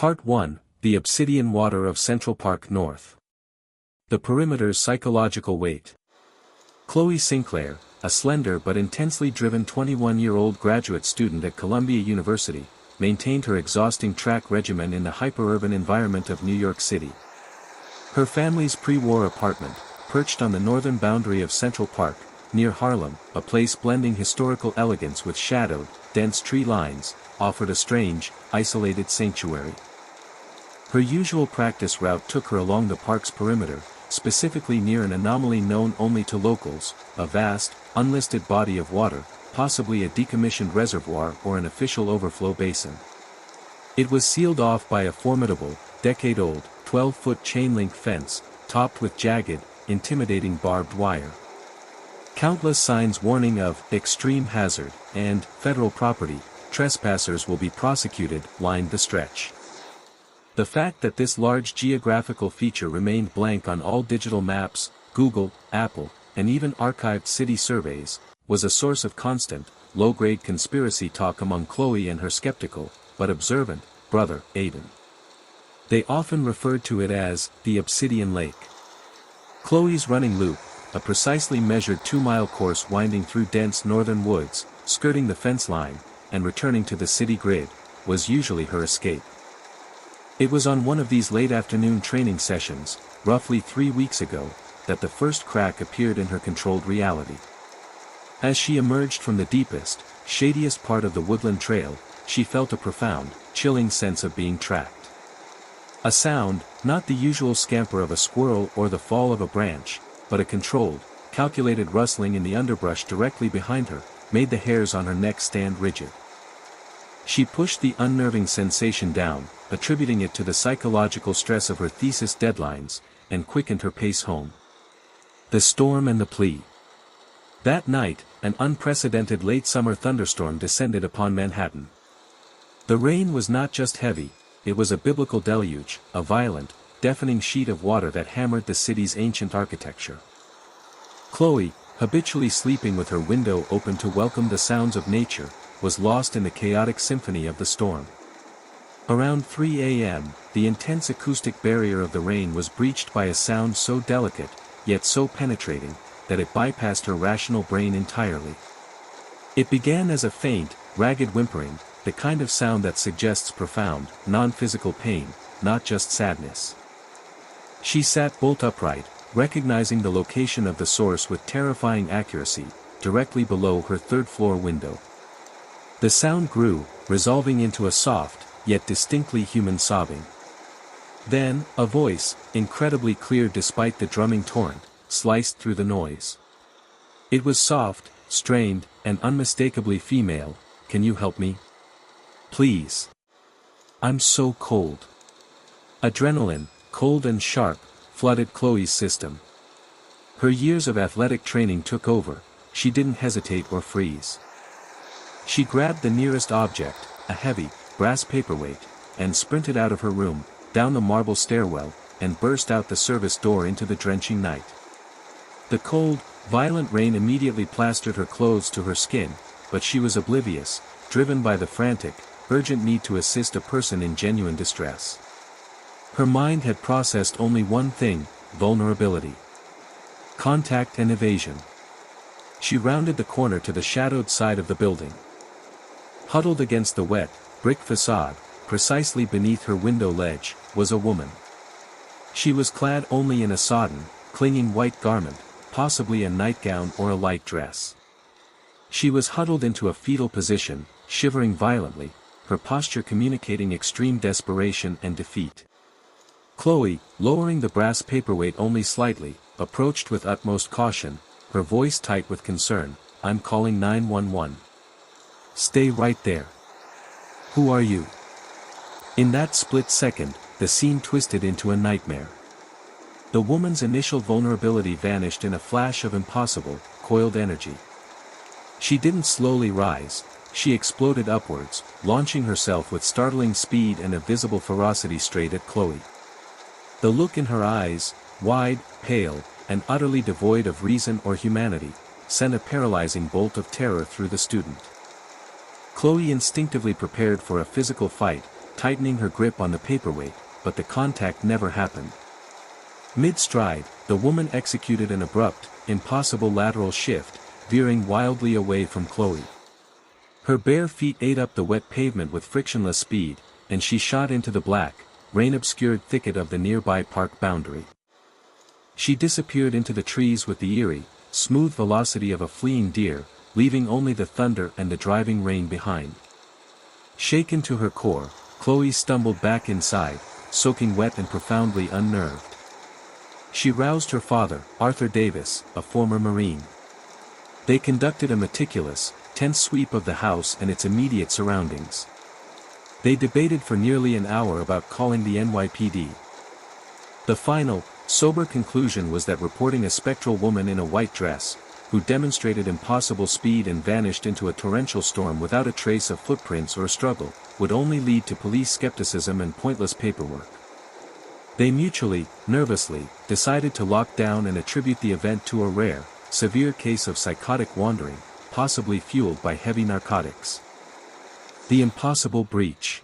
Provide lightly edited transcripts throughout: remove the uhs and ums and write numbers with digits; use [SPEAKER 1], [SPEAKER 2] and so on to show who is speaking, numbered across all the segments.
[SPEAKER 1] Part 1, The Obsidian Water of Central Park North. The perimeter's psychological weight. Chloe Sinclair, a slender but intensely driven 21-year-old graduate student at Columbia University, maintained her exhausting track regimen in the hyper-urban environment of New York City. Her family's pre-war apartment, perched on the northern boundary of Central Park, near Harlem, a place blending historical elegance with shadowed, dense tree lines, offered a strange, isolated sanctuary. Her usual practice route took her along the park's perimeter, specifically near an anomaly known only to locals, a vast, unlisted body of water, possibly a decommissioned reservoir or an official overflow basin. It was sealed off by a formidable, decade-old, 12-foot chain-link fence, topped with jagged, intimidating barbed wire. Countless signs warning of extreme hazard and federal property, trespassers will be prosecuted, lined the stretch. The fact that this large geographical feature remained blank on all digital maps, Google, Apple, and even archived city surveys, was a source of constant, low-grade conspiracy talk among Chloe and her skeptical, but observant, brother, Aiden. They often referred to it as the Obsidian Lake. Chloe's running loop, a precisely measured 2-mile course winding through dense northern woods, skirting the fence line, and returning to the city grid, was usually her escape. It was on one of these late-afternoon training sessions, roughly 3 weeks ago, that the first crack appeared in her controlled reality. As she emerged from the deepest, shadiest part of the woodland trail, she felt a profound, chilling sense of being tracked. A sound, not the usual scamper of a squirrel or the fall of a branch, but a controlled, calculated rustling in the underbrush directly behind her, made the hairs on her neck stand rigid. She pushed the unnerving sensation down, attributing it to the psychological stress of her thesis deadlines, and quickened her pace home. The storm and the plea. That night, an unprecedented late summer thunderstorm descended upon Manhattan. The rain was not just heavy, it was a biblical deluge, a violent, deafening sheet of water that hammered the city's ancient architecture. Chloe, habitually sleeping with her window open to welcome the sounds of nature, was lost in the chaotic symphony of the storm. Around 3 a.m., the intense acoustic barrier of the rain was breached by a sound so delicate, yet so penetrating, that it bypassed her rational brain entirely. It began as a faint, ragged whimpering, the kind of sound that suggests profound, non-physical pain, not just sadness. She sat bolt upright, recognizing the location of the source with terrifying accuracy, directly below her third-floor window. The sound grew, resolving into a soft, yet distinctly human sobbing. Then, a voice, incredibly clear despite the drumming torrent, sliced through the noise. It was soft, strained, and unmistakably female. "Can you help me? Please. I'm so cold." Adrenaline, cold and sharp, flooded Chloe's system. Her years of athletic training took over, she didn't hesitate or freeze. She grabbed the nearest object, a heavy, brass paperweight, and sprinted out of her room, down the marble stairwell, and burst out the service door into the drenching night. The cold, violent rain immediately plastered her clothes to her skin, but she was oblivious, driven by the frantic, urgent need to assist a person in genuine distress. Her mind had processed only one thing: vulnerability. Contact and evasion. She rounded the corner to the shadowed side of the building. Huddled against the wet, brick facade, precisely beneath her window ledge, was a woman. She was clad only in a sodden, clinging white garment, possibly a nightgown or a light dress. She was huddled into a fetal position, shivering violently, her posture communicating extreme desperation and defeat. Chloe, lowering the brass paperweight only slightly, approached with utmost caution, her voice tight with concern. "I'm calling 911. Stay right there. Who are you?" In that split second, the scene twisted into a nightmare. The woman's initial vulnerability vanished in a flash of impossible, coiled energy. She didn't slowly rise, she exploded upwards, launching herself with startling speed and a visible ferocity straight at Chloe. The look in her eyes, wide, pale, and utterly devoid of reason or humanity, sent a paralyzing bolt of terror through the student. Chloe instinctively prepared for a physical fight, tightening her grip on the paperweight, but the contact never happened. Mid-stride, the woman executed an abrupt, impossible lateral shift, veering wildly away from Chloe. Her bare feet ate up the wet pavement with frictionless speed, and she shot into the black, rain-obscured thicket of the nearby park boundary. She disappeared into the trees with the eerie, smooth velocity of a fleeing deer, leaving only the thunder and the driving rain behind. Shaken to her core, Chloe stumbled back inside, soaking wet and profoundly unnerved. She roused her father, Arthur Davis, a former Marine. They conducted a meticulous, tense sweep of the house and its immediate surroundings. They debated for nearly an hour about calling the NYPD. The final, sober conclusion was that reporting a spectral woman in a white dress, who demonstrated impossible speed and vanished into a torrential storm without a trace of footprints or struggle, would only lead to police skepticism and pointless paperwork. They mutually, nervously, decided to lock down and attribute the event to a rare, severe case of psychotic wandering, possibly fueled by heavy narcotics. The impossible breach.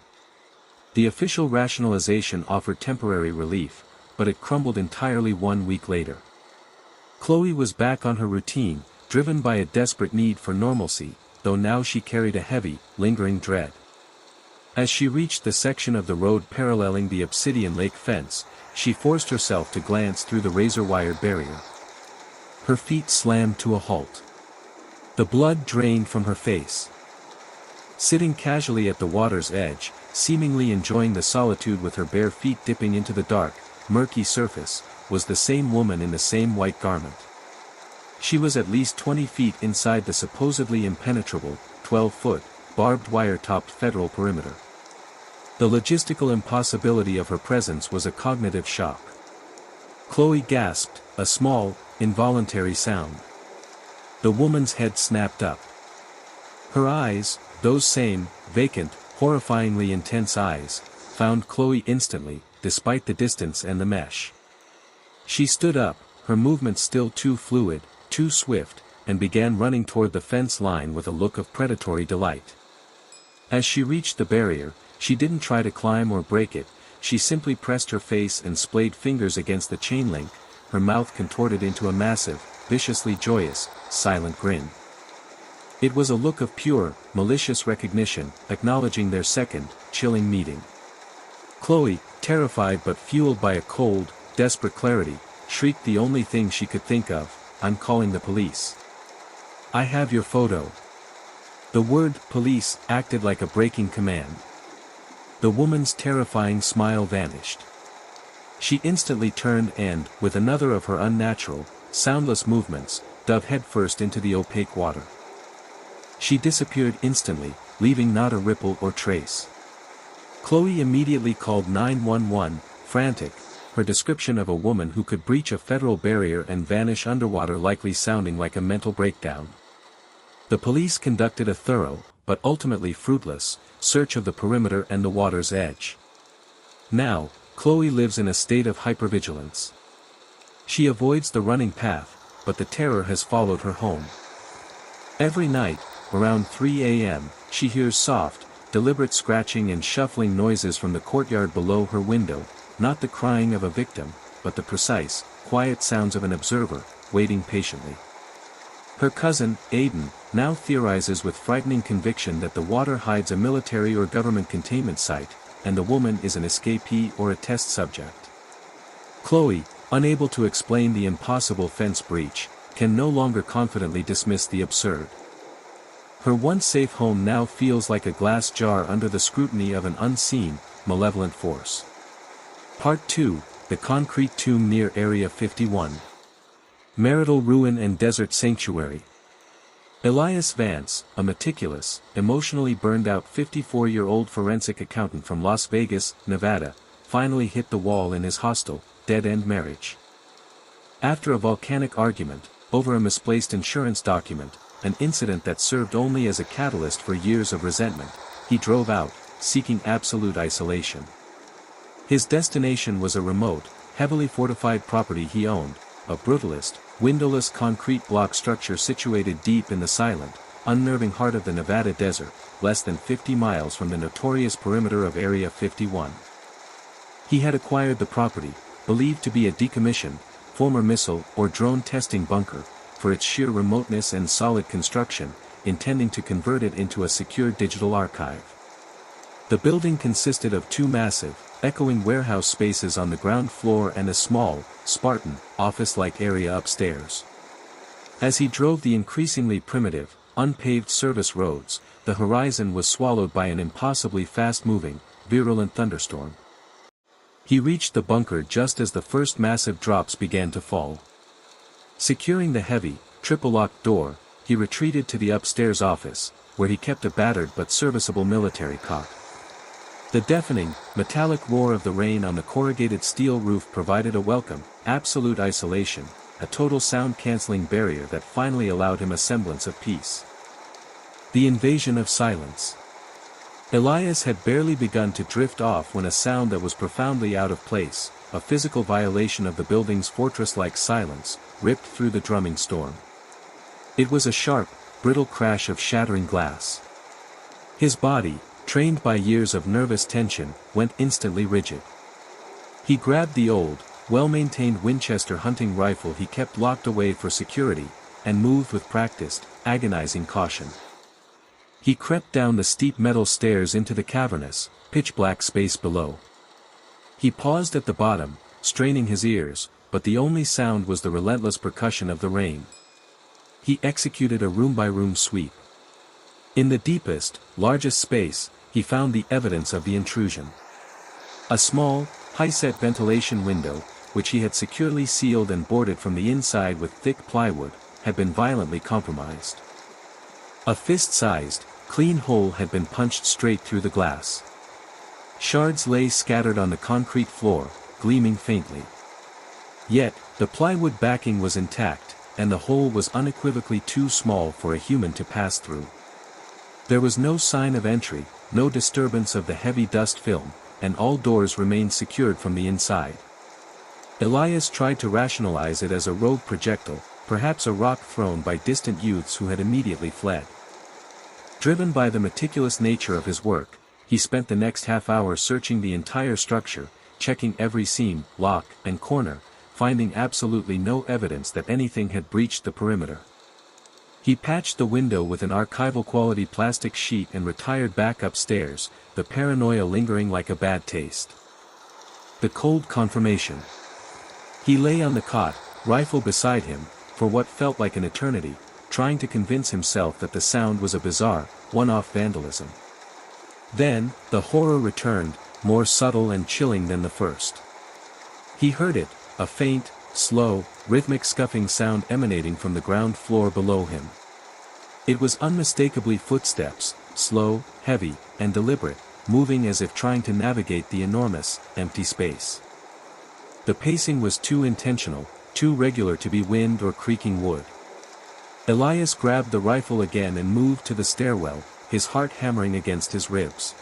[SPEAKER 1] The official rationalization offered temporary relief, but it crumbled entirely 1 week later. Chloe was back on her routine, driven by a desperate need for normalcy, though now she carried a heavy, lingering dread. As she reached the section of the road paralleling the Obsidian Lake fence, she forced herself to glance through the razor-wire barrier. Her feet slammed to a halt. The blood drained from her face. Sitting casually at the water's edge, seemingly enjoying the solitude with her bare feet dipping into the dark, murky surface, was the same woman in the same white garment. She was at least 20 feet inside the supposedly impenetrable, 12-foot, barbed wire-topped federal perimeter. The logistical impossibility of her presence was a cognitive shock. Chloe gasped, a small, involuntary sound. The woman's head snapped up. Her eyes, those same, vacant, horrifyingly intense eyes, found Chloe instantly, despite the distance and the mesh. She stood up, her movements still too fluid, too swift, and began running toward the fence line with a look of predatory delight. As she reached the barrier, she didn't try to climb or break it, she simply pressed her face and splayed fingers against the chain link, her mouth contorted into a massive, viciously joyous, silent grin. It was a look of pure, malicious recognition, acknowledging their second, chilling meeting. Chloe, terrified but fueled by a cold, desperate clarity, shrieked the only thing she could think of, "I'm calling the police. I have your photo." The word police acted like a breaking command. The woman's terrifying smile vanished. She instantly turned and, with another of her unnatural, soundless movements, dove headfirst into the opaque water. She disappeared instantly, leaving not a ripple or trace. Chloe immediately called 911, frantic, her description of a woman who could breach a federal barrier and vanish underwater likely sounding like a mental breakdown. The police conducted a thorough, but ultimately fruitless, search of the perimeter and the water's edge. Now, Chloe lives in a state of hypervigilance. She avoids the running path, but the terror has followed her home. Every night, around 3 a.m., she hears soft, deliberate scratching and shuffling noises from the courtyard below her window, not the crying of a victim, but the precise, quiet sounds of an observer, waiting patiently. Her cousin, Aidan, now theorizes with frightening conviction that the water hides a military or government containment site, and the woman is an escapee or a test subject. Chloe, unable to explain the impossible fence breach, can no longer confidently dismiss the absurd. Her once safe home now feels like a glass jar under the scrutiny of an unseen, malevolent force. Part 2, The Concrete Tomb near Area 51. Marital Ruin and Desert Sanctuary. Elias Vance, a meticulous, emotionally burned-out 54-year-old forensic accountant from Las Vegas, Nevada, finally hit the wall in his hostile, dead-end marriage. After a volcanic argument, over a misplaced insurance document, an incident that served only as a catalyst for years of resentment, he drove out, seeking absolute isolation. His destination was a remote, heavily fortified property he owned, a brutalist, windowless concrete block structure situated deep in the silent, unnerving heart of the Nevada desert, less than 50 miles from the notorious perimeter of Area 51. He had acquired the property, believed to be a decommissioned, former missile or drone testing bunker, for its sheer remoteness and solid construction, intending to convert it into a secure digital archive. The building consisted of two massive, echoing warehouse spaces on the ground floor and a small, Spartan, office-like area upstairs. As he drove the increasingly primitive, unpaved service roads, the horizon was swallowed by an impossibly fast-moving, virulent thunderstorm. He reached the bunker just as the first massive drops began to fall. Securing the heavy, triple-locked door, he retreated to the upstairs office, where he kept a battered but serviceable military cot. The deafening, metallic roar of the rain on the corrugated steel roof provided a welcome, absolute isolation, a total sound-canceling barrier that finally allowed him a semblance of peace. The invasion of silence. Elias had barely begun to drift off when a sound that was profoundly out of place, a physical violation of the building's fortress-like silence, ripped through the drumming storm. It was a sharp, brittle crash of shattering glass. His body, trained by years of nervous tension, went instantly rigid. He grabbed the old, well-maintained Winchester hunting rifle he kept locked away for security, and moved with practiced, agonizing caution. He crept down the steep metal stairs into the cavernous, pitch-black space below. He paused at the bottom, straining his ears, but the only sound was the relentless percussion of the rain. He executed a room-by-room sweep. In the deepest, largest space, he found the evidence of the intrusion. A small, high-set ventilation window, which he had securely sealed and boarded from the inside with thick plywood, had been violently compromised. A fist-sized, clean hole had been punched straight through the glass. Shards lay scattered on the concrete floor, gleaming faintly. Yet, the plywood backing was intact, and the hole was unequivocally too small for a human to pass through. There was no sign of entry, no disturbance of the heavy dust film, and all doors remained secured from the inside. Elias tried to rationalize it as a rogue projectile, perhaps a rock thrown by distant youths who had immediately fled. Driven by the meticulous nature of his work, he spent the next half-hour searching the entire structure, checking every seam, lock, and corner, finding absolutely no evidence that anything had breached the perimeter. He patched the window with an archival-quality plastic sheet and retired back upstairs, the paranoia lingering like a bad taste. The cold confirmation. He lay on the cot, rifle beside him, for what felt like an eternity, trying to convince himself that the sound was a bizarre, one-off vandalism. Then, the horror returned, more subtle and chilling than the first. He heard it, a faint, slow, rhythmic scuffing sound emanating from the ground floor below him. It was unmistakably footsteps, slow, heavy, and deliberate, moving as if trying to navigate the enormous, empty space. The pacing was too intentional, too regular to be wind or creaking wood. Elias grabbed the rifle again and moved to the stairwell, his heart hammering against his ribs.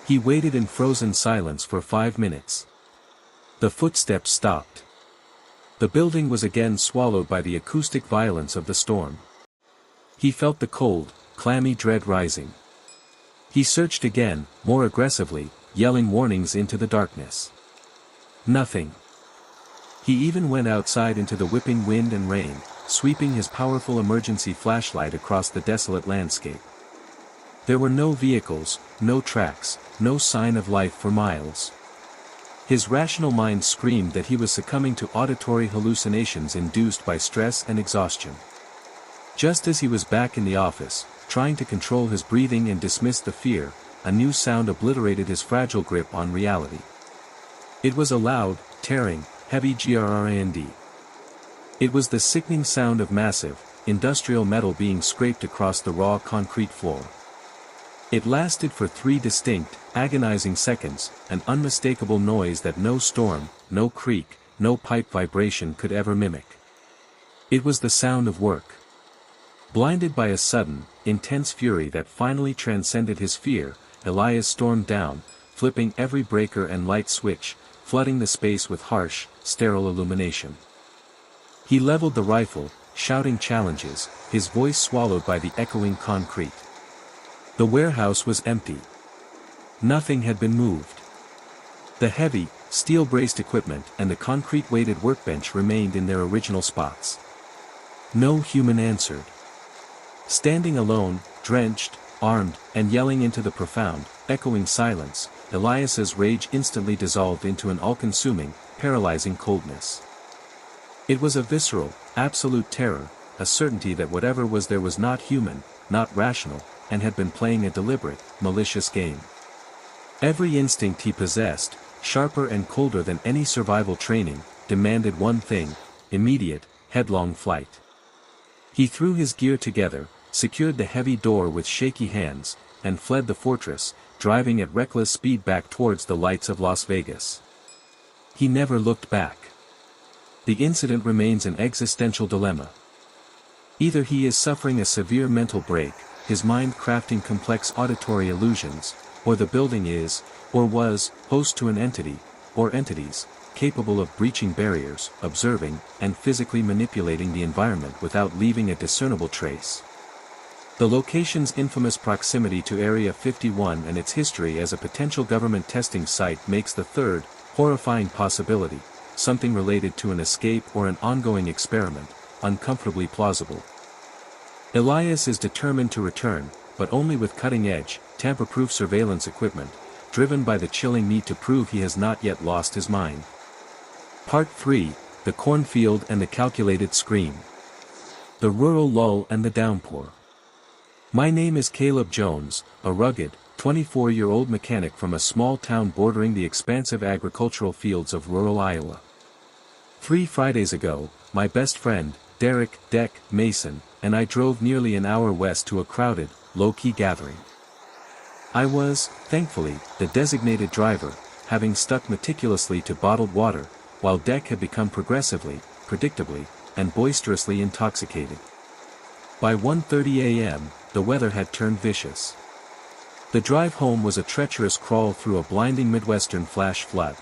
[SPEAKER 1] He waited in frozen silence for 5 minutes. The footsteps stopped. The building was again swallowed by the acoustic violence of the storm. He felt the cold, clammy dread rising. He searched again, more aggressively, yelling warnings into the darkness. Nothing. He even went outside into the whipping wind and rain, sweeping his powerful emergency flashlight across the desolate landscape. There were no vehicles, no tracks, no sign of life for miles. His rational mind screamed that he was succumbing to auditory hallucinations induced by stress and exhaustion. Just as he was back in the office, trying to control his breathing and dismiss the fear, a new sound obliterated his fragile grip on reality. It was a loud, tearing, heavy grrrand. It was the sickening sound of massive, industrial metal being scraped across the raw concrete floor. It lasted for 3 distinct, agonizing seconds, an unmistakable noise that no storm, no creak, no pipe vibration could ever mimic. It was the sound of work. Blinded by a sudden, intense fury that finally transcended his fear, Elias stormed down, flipping every breaker and light switch, flooding the space with harsh, sterile illumination. He leveled the rifle, shouting challenges, his voice swallowed by the echoing concrete. The warehouse was empty. Nothing had been moved. The heavy, steel-braced equipment and the concrete-weighted workbench remained in their original spots. No human answered. Standing alone, drenched, armed, and yelling into the profound, echoing silence, Elias's rage instantly dissolved into an all-consuming, paralyzing coldness. It was a visceral, absolute terror, a certainty that whatever was there was not human, not rational, and had been playing a deliberate, malicious game. Every instinct he possessed, sharper and colder than any survival training, demanded one thing: immediate, headlong flight. He threw his gear together, secured the heavy door with shaky hands, and fled the fortress, driving at reckless speed back towards the lights of Las Vegas. He never looked back. The incident remains an existential dilemma. Either he is suffering a severe mental break, his mind crafting complex auditory illusions, or the building is, or was, host to an entity, or entities, capable of breaching barriers, observing, and physically manipulating the environment without leaving a discernible trace. The location's infamous proximity to Area 51 and its history as a potential government testing site makes the third, horrifying possibility, something related to an escape or an ongoing experiment, uncomfortably plausible. Elias is determined to return, but only with cutting-edge, tamper-proof surveillance equipment, driven by the chilling need to prove he has not yet lost his mind. Part 3, The Cornfield and the Calculated Scream. The Rural Lull and the Downpour. My name is Caleb Jones, a rugged, 24-year-old mechanic from a small town bordering the expansive agricultural fields of rural Iowa. 3 Fridays ago, my best friend, Derek "Deck" Mason, and I drove nearly an hour west to a crowded, low-key gathering. I was, thankfully, the designated driver, having stuck meticulously to bottled water, while Deck had become progressively, predictably, and boisterously intoxicated. By 1:30 a.m., the weather had turned vicious. The drive home was a treacherous crawl through a blinding Midwestern flash flood.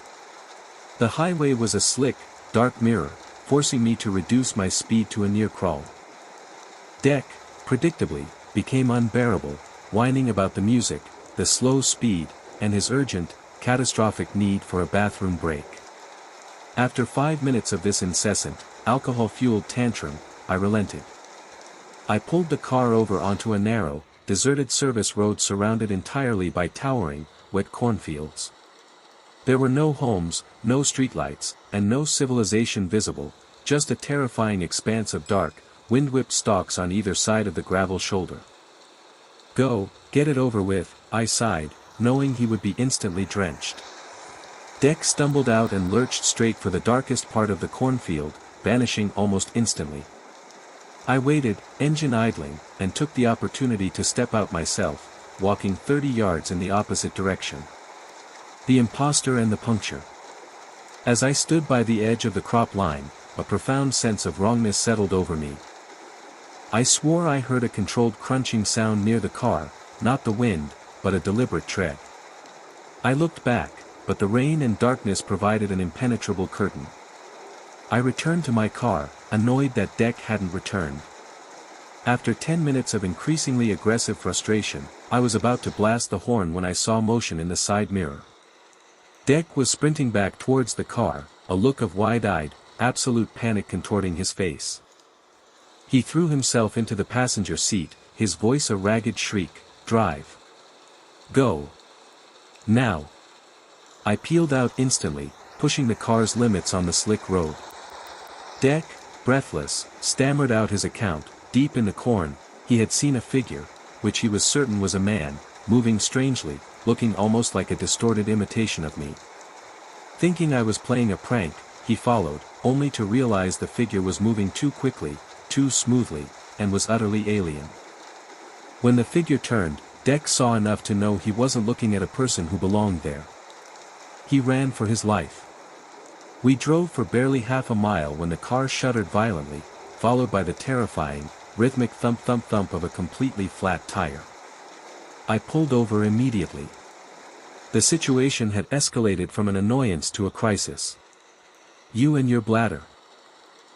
[SPEAKER 1] The highway was a slick, dark mirror, forcing me to reduce my speed to a near crawl. Deck, predictably, became unbearable, whining about the music, the slow speed, and his urgent, catastrophic need for a bathroom break. After 5 minutes of this incessant, alcohol-fueled tantrum, I relented. I pulled the car over onto a narrow, deserted service road surrounded entirely by towering, wet cornfields. There were no homes, no streetlights, and no civilization visible, just a terrifying expanse of dark, wind-whipped stalks on either side of the gravel shoulder. Go, get it over with, I sighed, knowing he would be instantly drenched. Deck stumbled out and lurched straight for the darkest part of the cornfield, vanishing almost instantly. I waited, engine idling, and took the opportunity to step out myself, walking 30 yards in the opposite direction. The imposter and the puncture. As I stood by the edge of the crop line, a profound sense of wrongness settled over me. I swore I heard a controlled crunching sound near the car, not the wind, but a deliberate tread. I looked back, but the rain and darkness provided an impenetrable curtain. I returned to my car, annoyed that Deck hadn't returned. After 10 minutes of increasingly aggressive frustration, I was about to blast the horn when I saw motion in the side mirror. Deck was sprinting back towards the car, a look of wide-eyed, absolute panic contorting his face. He threw himself into the passenger seat, his voice a ragged shriek, "Drive! Go! Now!" I peeled out instantly, pushing the car's limits on the slick road. Deck, breathless, stammered out his account. Deep in the corn, he had seen a figure, which he was certain was a man, moving strangely, looking almost like a distorted imitation of me. Thinking I was playing a prank, he followed, only to realize the figure was moving too quickly, too smoothly, and was utterly alien. When the figure turned, Deck saw enough to know he wasn't looking at a person who belonged there. He ran for his life. We drove for barely half a mile when the car shuddered violently, followed by the terrifying, rhythmic thump-thump-thump of a completely flat tire. I pulled over immediately. The situation had escalated from an annoyance to a crisis. "You and your bladder.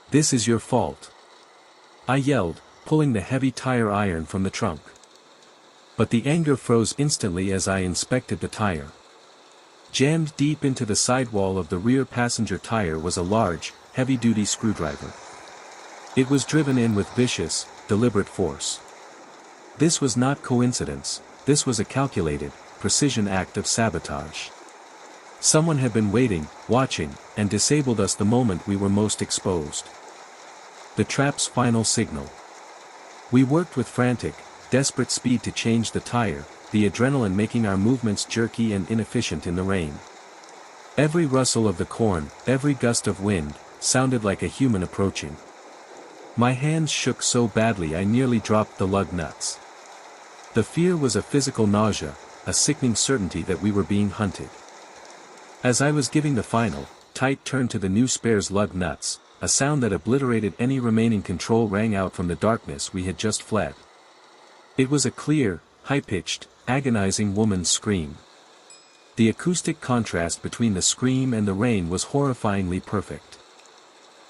[SPEAKER 1] This is your fault." I yelled, pulling the heavy tire iron from the trunk. But the anger froze instantly as I inspected the tire. Jammed deep into the sidewall of the rear passenger tire was a large, heavy-duty screwdriver. It was driven in with vicious, deliberate force. This was not coincidence, this was a calculated, precision act of sabotage. Someone had been waiting, watching, and disabled us the moment we were most exposed. The trap's final signal. We worked with frantic, desperate speed to change the tire, the adrenaline making our movements jerky and inefficient in the rain. Every rustle of the corn, every gust of wind, sounded like a human approaching. My hands shook so badly I nearly dropped the lug nuts. The fear was a physical nausea, a sickening certainty that we were being hunted. As I was giving the final, tight turn to the new spare's lug nuts, a sound that obliterated any remaining control rang out from the darkness we had just fled. It was a clear, high-pitched, agonizing woman's scream. The acoustic contrast between the scream and the rain was horrifyingly perfect.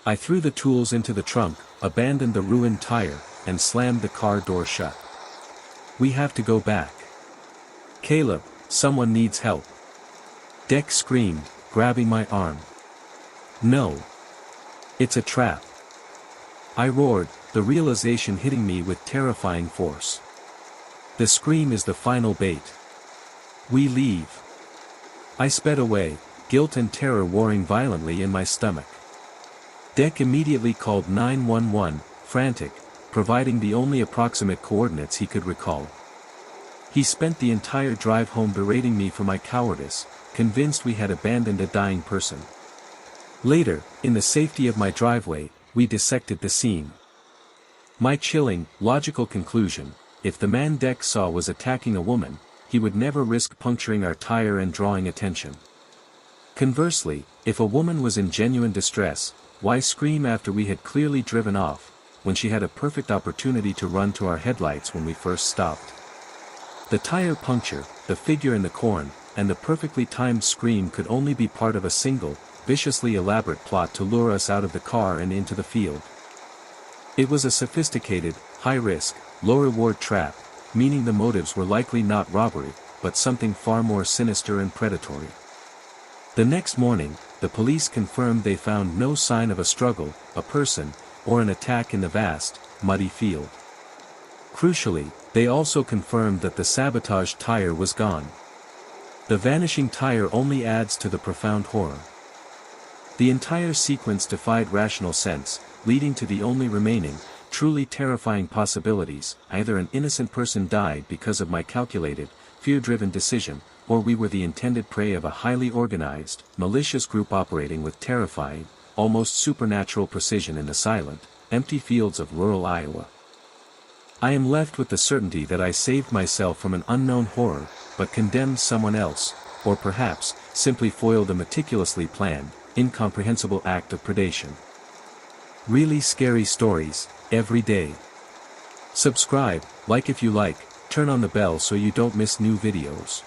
[SPEAKER 1] I threw the tools into the trunk, abandoned the ruined tire, and slammed the car door shut. We have to go back. Caleb, someone needs help. Deck screamed, grabbing my arm. No. It's a trap. I roared, the realization hitting me with terrifying force. The scream is the final bait. We leave. I sped away, guilt and terror warring violently in my stomach. Deck immediately called 911, frantic, providing the only approximate coordinates he could recall. He spent the entire drive home berating me for my cowardice, convinced we had abandoned a dying person. Later, in the safety of my driveway, we dissected the scene. My chilling, logical conclusion: if the man Deck saw was attacking a woman, he would never risk puncturing our tire and drawing attention. Conversely, if a woman was in genuine distress, why scream after we had clearly driven off, when she had a perfect opportunity to run to our headlights when we first stopped? The tire puncture, the figure in the corn, and the perfectly timed scream could only be part of a single, viciously elaborate plot to lure us out of the car and into the field. It was a sophisticated, high-risk, low-reward trap, meaning the motives were likely not robbery, but something far more sinister and predatory. The next morning, the police confirmed they found no sign of a struggle, a person, or an attack in the vast, muddy field. Crucially, they also confirmed that the sabotaged tire was gone. The vanishing tire only adds to the profound horror. The entire sequence defied rational sense, leading to the only remaining, truly terrifying possibilities: either an innocent person died because of my calculated, fear-driven decision, or we were the intended prey of a highly organized, malicious group operating with terrifying, almost supernatural precision in the silent, empty fields of rural Iowa. I am left with the certainty that I saved myself from an unknown horror, but condemned someone else, or perhaps, simply foiled a meticulously planned, incomprehensible act of predation. Really scary stories, every day. Subscribe, like if you like, turn on the bell so you don't miss new videos.